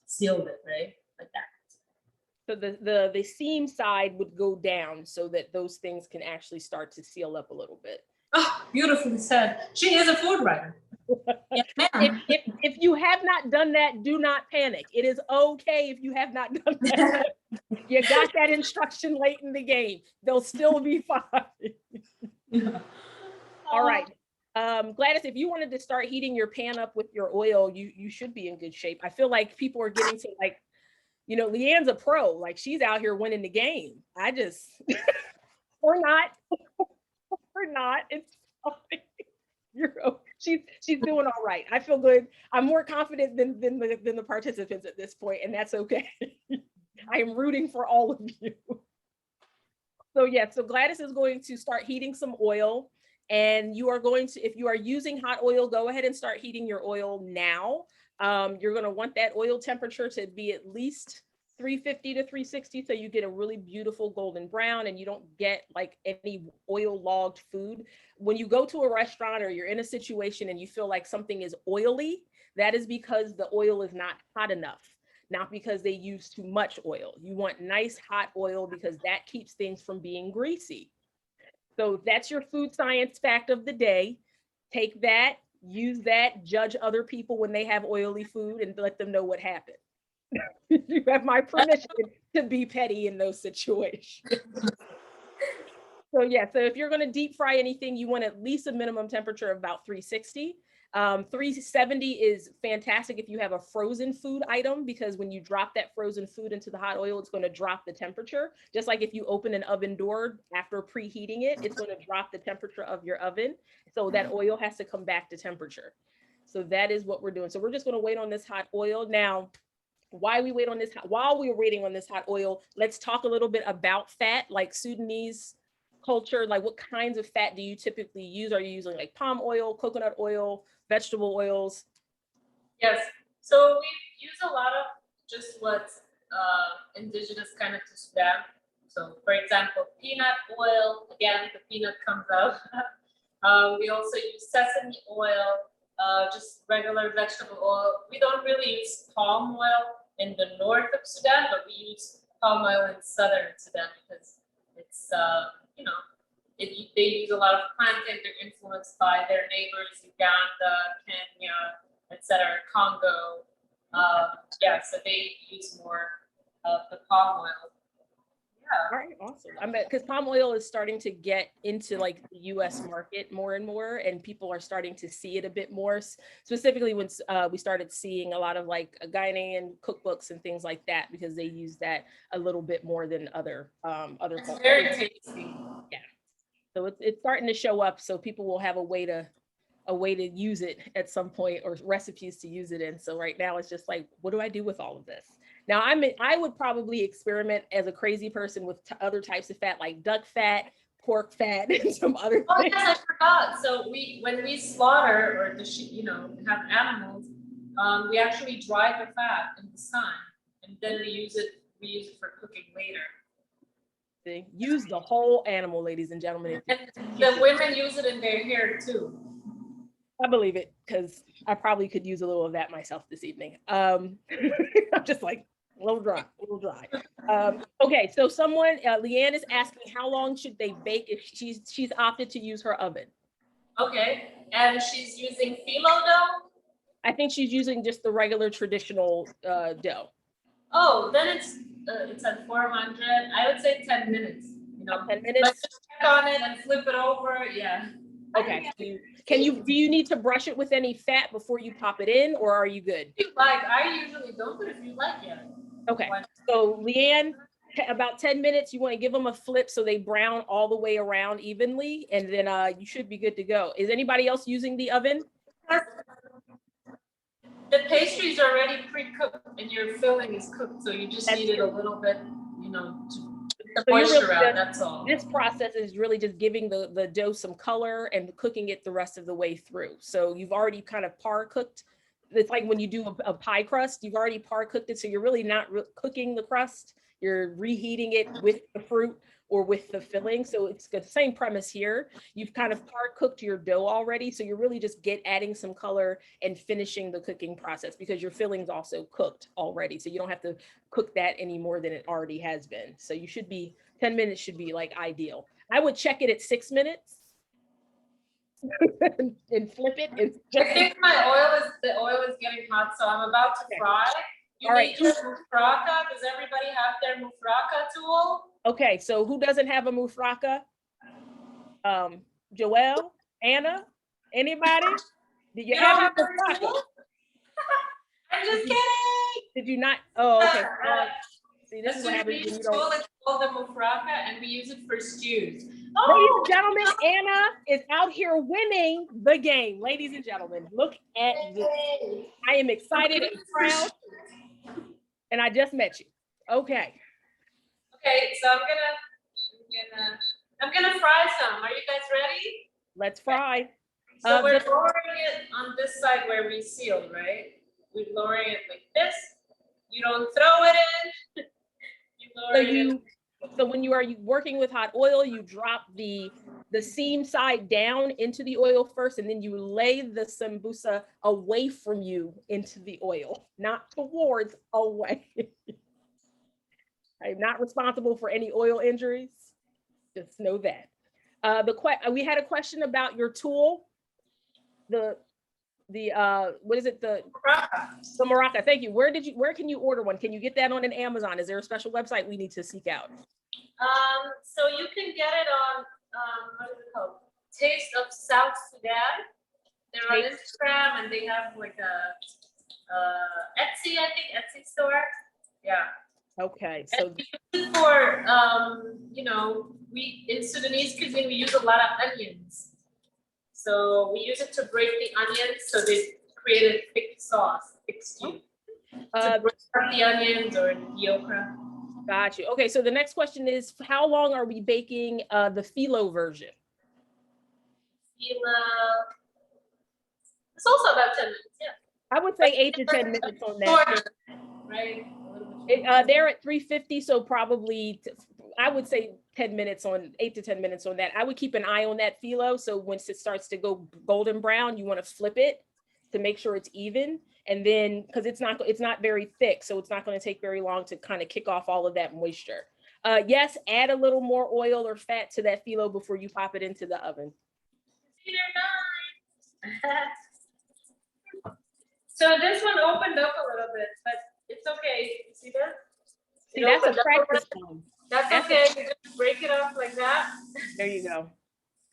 Speaker 2: sealed it, right? Like that.
Speaker 1: So the seam side would go down so that those things can actually start to seal up a little bit.
Speaker 2: Oh, beautifully said. She is a food writer. Yes, ma'am.
Speaker 1: If you have not done that, do not panic. It is okay if you have not done that. You got that instruction late in the game. They'll still be fine. Yeah. All right. Gladys, if you wanted to start heating your pan up with your oil, you should be in good shape. I feel like people are getting to like, Leanne's a pro. Like she's out here winning the game. I just, or not. Or not. It's she's doing all right. I feel good. I'm more confident than the participants at this point, and that's okay. I am rooting for all of you. So yeah, so Gladys is going to start heating some oil, and you are going to, if you are using hot oil, go ahead and start heating your oil now. You're going to want that oil temperature to be at least 350 to 360, so you get a really beautiful golden brown and you don't get like any oil logged food. When you go to a restaurant or you're in a situation and you feel like something is oily, that is because the oil is not hot enough, not because they use too much oil. You want nice hot oil because that keeps things from being greasy. So that's your food science fact of the day. Take that, use that, judge other people when they have oily food and let them know what happened. You have my permission to be petty in those situations. So yeah, so if you're going to deep fry anything, you want at least a minimum temperature of about 360. 370 is fantastic if you have a frozen food item, because when you drop that frozen food into the hot oil, it's going to drop the temperature. Just like if you open an oven door after preheating it, it's going to drop the temperature of your oven. So that oil has to come back to temperature. So that is what we're doing. So we're just going to wait on this hot oil. Now, while we're waiting on this hot oil, let's talk a little bit about fat, like Sudanese culture. Like what kinds of fat do you typically use? Are you using like palm oil, coconut oil, vegetable oils?
Speaker 2: Yes, so we use a lot of just what's indigenous kind of to Sudan. So for example, peanut oil, again, the peanut comes out. We also use sesame oil, just regular vegetable oil. We don't really use palm oil in the north of Sudan, but we use palm oil in southern Sudan because it's, you know, they use a lot of plantain. They're influenced by their neighbors, Uganda, Kenya, etc., Congo. Yeah, so they use more of the palm oil. Yeah.
Speaker 1: All right, awesome. I mean, because palm oil is starting to get into like the U.S. market more and more, and people are starting to see it a bit more. Specifically, when we started seeing a lot of like Ghanaian cookbooks and things like that, because they use that a little bit more than other
Speaker 2: It's very tasty.
Speaker 1: Yeah, so it's starting to show up. So people will have a way to use it at some point, or recipes to use it in. So right now it's just like, what do I do with all of this? Now I would probably experiment as a crazy person with other types of fat, like duck fat, pork fat, and some other things.
Speaker 2: Yes, I forgot. So when we slaughter or have animals, we actually dry the fat in the sun, and then we use it for cooking later.
Speaker 1: Use the whole animal, ladies and gentlemen.
Speaker 2: And the women use it in their hair too.
Speaker 1: I believe it, because I probably could use a little of that myself this evening. I'm just like a little dry. Okay, so someone, Leanne is asking, how long should they bake if she's opted to use her oven?
Speaker 2: Okay, and she's using phyllo dough?
Speaker 1: I think she's using just the regular traditional dough.
Speaker 2: Oh, then it's at 400. I would say 10 minutes.
Speaker 1: 10 minutes.
Speaker 2: Let's just check on it and flip it over. Yeah.
Speaker 1: Okay. Do you need to brush it with any fat before you pop it in, or are you good?
Speaker 2: If you like, I usually don't, but if you like, yeah.
Speaker 1: Okay. So Leanne, about 10 minutes, you want to give them a flip so they brown all the way around evenly, and then you should be good to go. Is anybody else using the oven?
Speaker 2: The pastry is already pre-cooked and your filling is cooked, so you just need it a little bit, to get the moisture out, that's all.
Speaker 1: This process is really just giving the dough some color and cooking it the rest of the way through. So you've already kind of par cooked. It's like when you do a pie crust, you've already par cooked it, so you're really not cooking the crust. You're reheating it with the fruit or with the filling. So it's the same premise here. You've kind of par cooked your dough already, so you're really just adding some color and finishing the cooking process, because your filling's also cooked already. So you don't have to cook that any more than it already has been. So you should be 10 minutes should be like ideal. I would check it at 6 minutes. And flip it.
Speaker 2: I think the oil is getting hot, so I'm about to fry. You need your mufraka. Does everybody have their mufraka tool?
Speaker 1: Okay, so who doesn't have a mufraka? Joelle, Anna, anybody? Did you have a mufraka?
Speaker 2: I'm just kidding.
Speaker 1: Did you not? Oh, okay. See, this is what happens when you don't.
Speaker 2: It's called the mufraka, and we use it for stews.
Speaker 1: Ladies and gentlemen, Anna is out here winning the game. Ladies and gentlemen, look at this. I am excited and proud. And I just met you. Okay.
Speaker 2: Okay, so I'm gonna fry some. Are you guys ready?
Speaker 1: Let's fry.
Speaker 2: So we're lowering it on this side where we sealed, right? We're lowering it like this. You don't throw it in. You lower it in.
Speaker 1: So when you are working with hot oil, you drop the seam side down into the oil first, and then you lay the sambusa away from you into the oil, not towards, away. I'm not responsible for any oil injuries. Just know that. We had a question about your tool. What is it? The maraca. Thank you. Where can you order one? Can you get that on an Amazon? Is there a special website we need to seek out?
Speaker 2: So you can get it on what is it called? Taste of South Sudan. They're on Instagram, and they have like a Etsy, I think, Etsy store. Yeah.
Speaker 1: Okay. So
Speaker 2: for we in Sudanese cuisine we use a lot of onions. So we use it to break the onions, so they create a thick sauce, thick stew. To break up the onions or the okra.
Speaker 1: Got you. Okay, so the next question is, how long are we baking the phyllo version?
Speaker 2: Phyllo. It's also about 10 minutes, yeah.
Speaker 1: I would say 8 to 10 minutes on that.
Speaker 2: Right.
Speaker 1: They're at 350, so probably I would say 8 to 10 minutes on that. I would keep an eye on that phyllo. So once it starts to go golden brown, you want to flip it to make sure it's even. And then, because it's not very thick, so it's not going to take very long to kind of kick off all of that moisture. Yes, add a little more oil or fat to that phyllo before you pop it into the oven.
Speaker 2: So this one opened up a little bit, but it's okay. See that?
Speaker 1: See, that's a practice one.
Speaker 2: That's okay. You just break it up like that.
Speaker 1: There you go.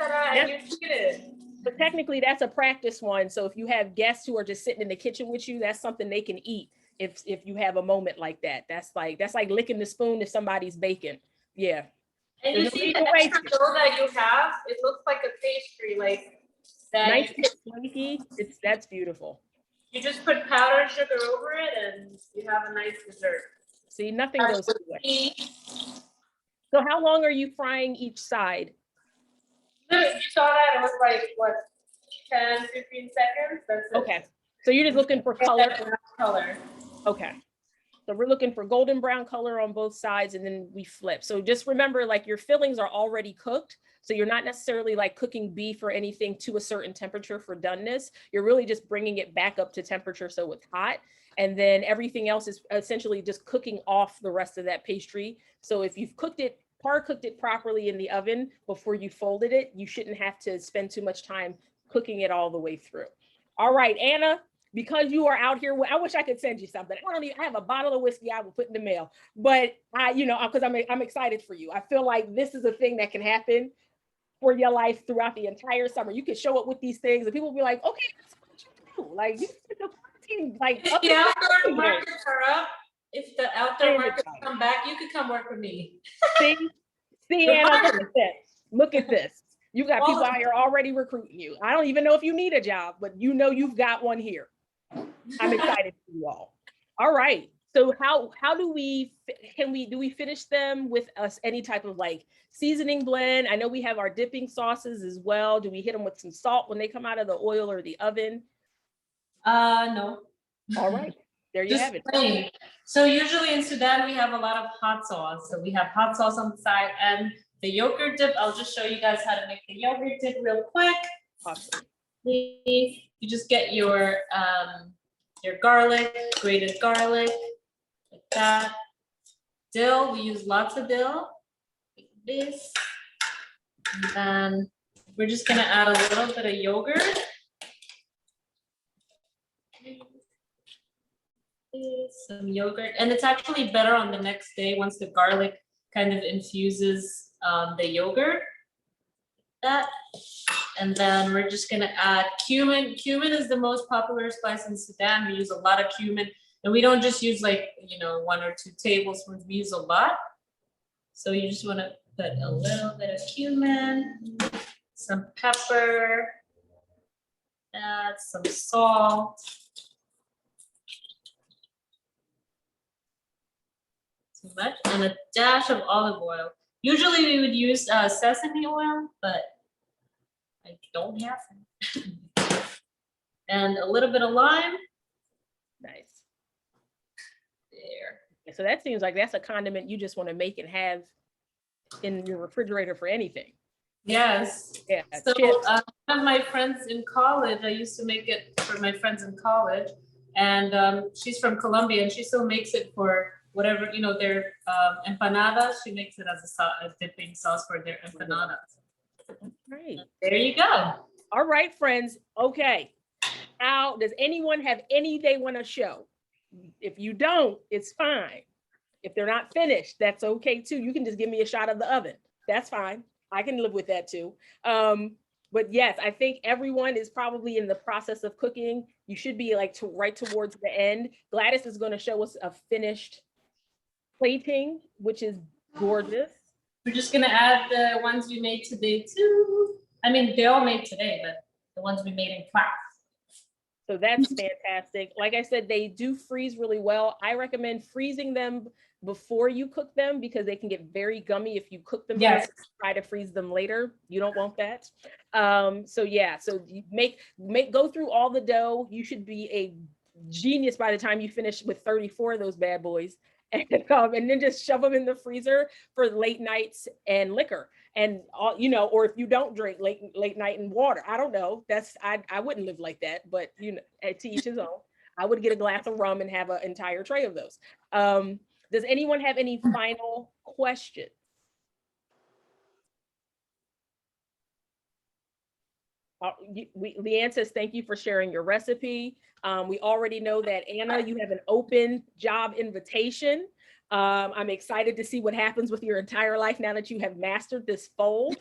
Speaker 2: And you eat it.
Speaker 1: But technically, that's a practice one. So if you have guests who are just sitting in the kitchen with you, that's something they can eat. If you have a moment like that, that's like licking the spoon if somebody's baking. Yeah.
Speaker 2: And you see the extra dough that you have, it looks like a pastry, like that.
Speaker 1: Nice and flaky. That's beautiful.
Speaker 2: You just put powdered sugar over it, and you have a nice dessert.
Speaker 1: See, nothing goes through it. So how long are you frying each side?
Speaker 2: You saw that, it was like, what, 10, 15 seconds? That's it.
Speaker 1: Okay. So you're just looking for color?
Speaker 2: Color.
Speaker 1: Okay. So we're looking for golden brown color on both sides, and then we flip. So just remember, like, your fillings are already cooked. So you're not necessarily like cooking beef or anything to a certain temperature for doneness. You're really just bringing it back up to temperature so it's hot. And then everything else is essentially just cooking off the rest of that pastry. So if you've cooked it properly in the oven before you folded it, you shouldn't have to spend too much time cooking it all the way through. All right, Anna, because you are out here, I wish I could send you something. I have a bottle of whiskey I will put in the mail, but because I'm excited for you. I feel like this is a thing that can happen for your life throughout the entire summer. You can show up with these things and people will be like, okay, that's what you do. Like, you spent the quarantine, like,
Speaker 2: if the outdoor markets are up, if the outdoor markets come back, you could come work with me. See,
Speaker 1: Anna, look at this. You got people out here already recruiting you. I don't even know if you need a job, but you know you've got one here. I'm excited for you all. All right. So do we finish them with any type of like seasoning blend? I know we have our dipping sauces as well. Do we hit them with some salt when they come out of the oil or the oven?
Speaker 2: No.
Speaker 1: All right. There you have it.
Speaker 2: Plain. So usually in Sudan, we have a lot of hot sauce. So we have hot sauce on the side and the yogurt dip. I'll just show you guys how to make the yogurt dip real quick.
Speaker 1: Awesome.
Speaker 2: You just get your garlic, grated garlic, like that. Dill, we use lots of dill, like this. And then we're just gonna add a little bit of yogurt. Some yogurt, and it's actually better on the next day once the garlic kind of infuses the yogurt. That, and then we're just gonna add cumin. Cumin is the most popular spice in Sudan. We use a lot of cumin, and we don't just use like 1 or 2 tablespoons. We use a lot, so you just want to put a little bit of cumin, some pepper, add some salt. Much, and a dash of olive oil. Usually we would use sesame oil, but I don't have it. And a little bit of lime.
Speaker 1: Nice.
Speaker 2: There.
Speaker 1: So that seems like that's a condiment you just want to make and have in your refrigerator for anything.
Speaker 2: Yes.
Speaker 1: Yeah.
Speaker 2: So one of my friends in college, I used to make it for my friends in college, and she's from Colombia, and she still makes it for whatever, their empanadas. She makes it as a dipping sauce for their empanadas.
Speaker 1: Great.
Speaker 2: There you go.
Speaker 1: All right, friends. Okay. Now, does anyone have any they want to show? If you don't, it's fine. If they're not finished, that's okay too. You can just give me a shot of the oven. That's fine. I can live with that too. But yes, I think everyone is probably in the process of cooking. You should be like right towards the end. Gladys is going to show us a finished plating, which is gorgeous.
Speaker 2: We're just gonna add the ones we made today too. I mean, they all made today, but the ones we made in class.
Speaker 1: So that's fantastic. Like I said, they do freeze really well. I recommend freezing them before you cook them because they can get very gummy if you cook them.
Speaker 2: Yes.
Speaker 1: Try to freeze them later. You don't want that. So yeah, so you go through all the dough. You should be genius by the time you finish with 34 of those bad boys. And then just shove them in the freezer for late nights and liquor and all, you know, or if you don't drink late night and water, I don't know. I wouldn't live like that, but you know, to each his own. I would get a glass of rum and have an entire tray of those. Does anyone have any final questions? Leanne says, thank you for sharing your recipe. We already know that, Anna, you have an open job invitation. I'm excited to see what happens with your entire life now that you have mastered this fold.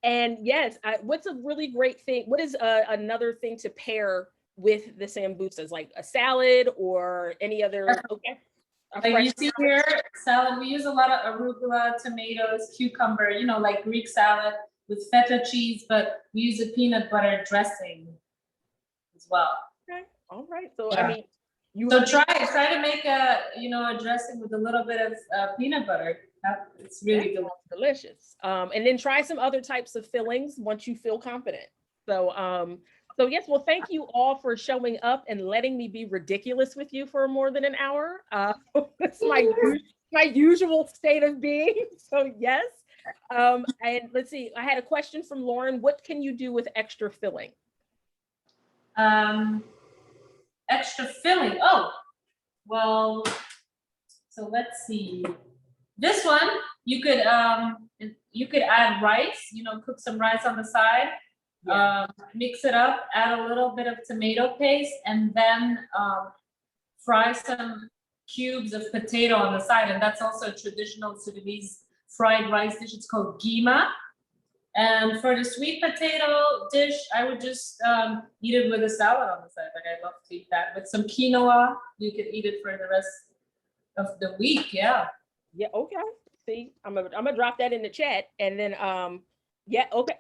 Speaker 1: And yes, what's a really great thing? What is another thing to pair with the sambuxas, like a salad or any other? Okay.
Speaker 2: Like you see here, salad, we use a lot of arugula, tomatoes, cucumber, you know, like Greek salad with feta cheese, but we use a peanut butter dressing as well.
Speaker 1: Okay, all right. So
Speaker 2: yeah.
Speaker 1: I mean,
Speaker 2: so try to make a dressing with a little bit of peanut butter. It's really
Speaker 1: delicious. And then try some other types of fillings once you feel confident. So yes, well, thank you all for showing up and letting me be ridiculous with you for more than an hour. It's my usual state of being. So yes. And let's see, I had a question from Lauren. What can you do with extra filling?
Speaker 2: Extra filling. Oh, well, so let's see. This one, you could add rice, cook some rice on the side, mix it up, add a little bit of tomato paste, and then fry some cubes of potato on the side. And that's also a traditional Sudanese fried rice dish. It's called gima. And for the sweet potato dish, I would just eat it with a salad on the side. Like I love to eat that with some quinoa. You can eat it for the rest of the week. Yeah.
Speaker 1: Yeah. Okay. See, I'm gonna drop that in the chat, and then yeah. Okay.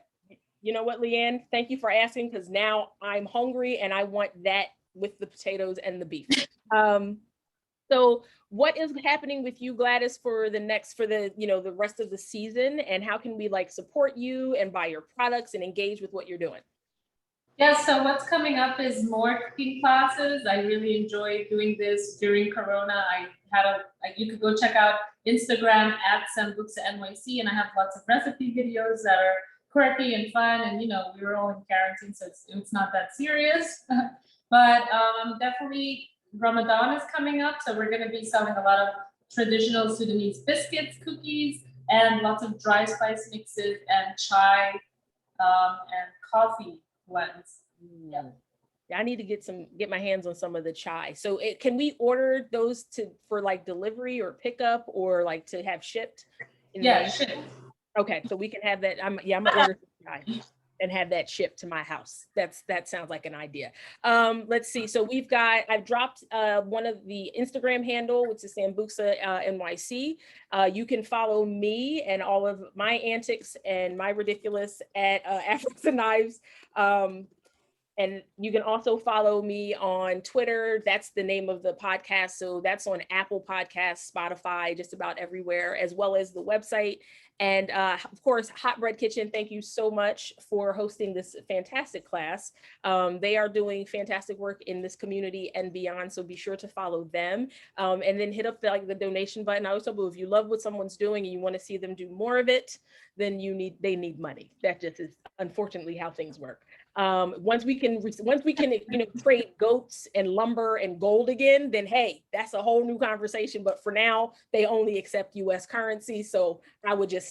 Speaker 1: You know what, Leanne? Thank you for asking, because now I'm hungry and I want that with the potatoes and the beef. So what is happening with you, Gladys, for the rest of the season, and how can we support you and buy your products and engage with what you're doing?
Speaker 2: Yeah, so what's coming up is more cooking classes. I really enjoy doing this during Corona. You could go check out Instagram at Sambuxa NYC, and I have lots of recipe videos that are quirky and fun, and we were all in quarantine, so it's not that serious. But definitely Ramadan is coming up, so we're going to be selling a lot of traditional Sudanese biscuits, cookies, and lots of dry spice mixes and chai and coffee blends.
Speaker 1: Yeah, I need to get my hands on some of the chai. So can we order those for delivery or pickup, or to have shipped?
Speaker 2: Yeah, shipped.
Speaker 1: Okay, so we can have that. I'm gonna order some chai and have that shipped to my house. That sounds like an idea. Let's see. So I've dropped one of the Instagram handle, which is Sambuxa NYC. You can follow me and all of my antics and my ridiculous at Afros Knives. And you can also follow me on Twitter. That's the name of the podcast. So that's on Apple Podcasts, Spotify, just about everywhere, as well as the website. And of course, Hot Bread Kitchen, thank you so much for hosting this fantastic class. They are doing fantastic work in this community and beyond, so be sure to follow them. And then hit up the donation button. I also believe if you love what someone's doing and you want to see them do more of it, then they need money. That just is unfortunately how things work. Once we can trade goats and lumber and gold again, then hey, that's a whole new conversation. But for now, they only accept US currency. So I would just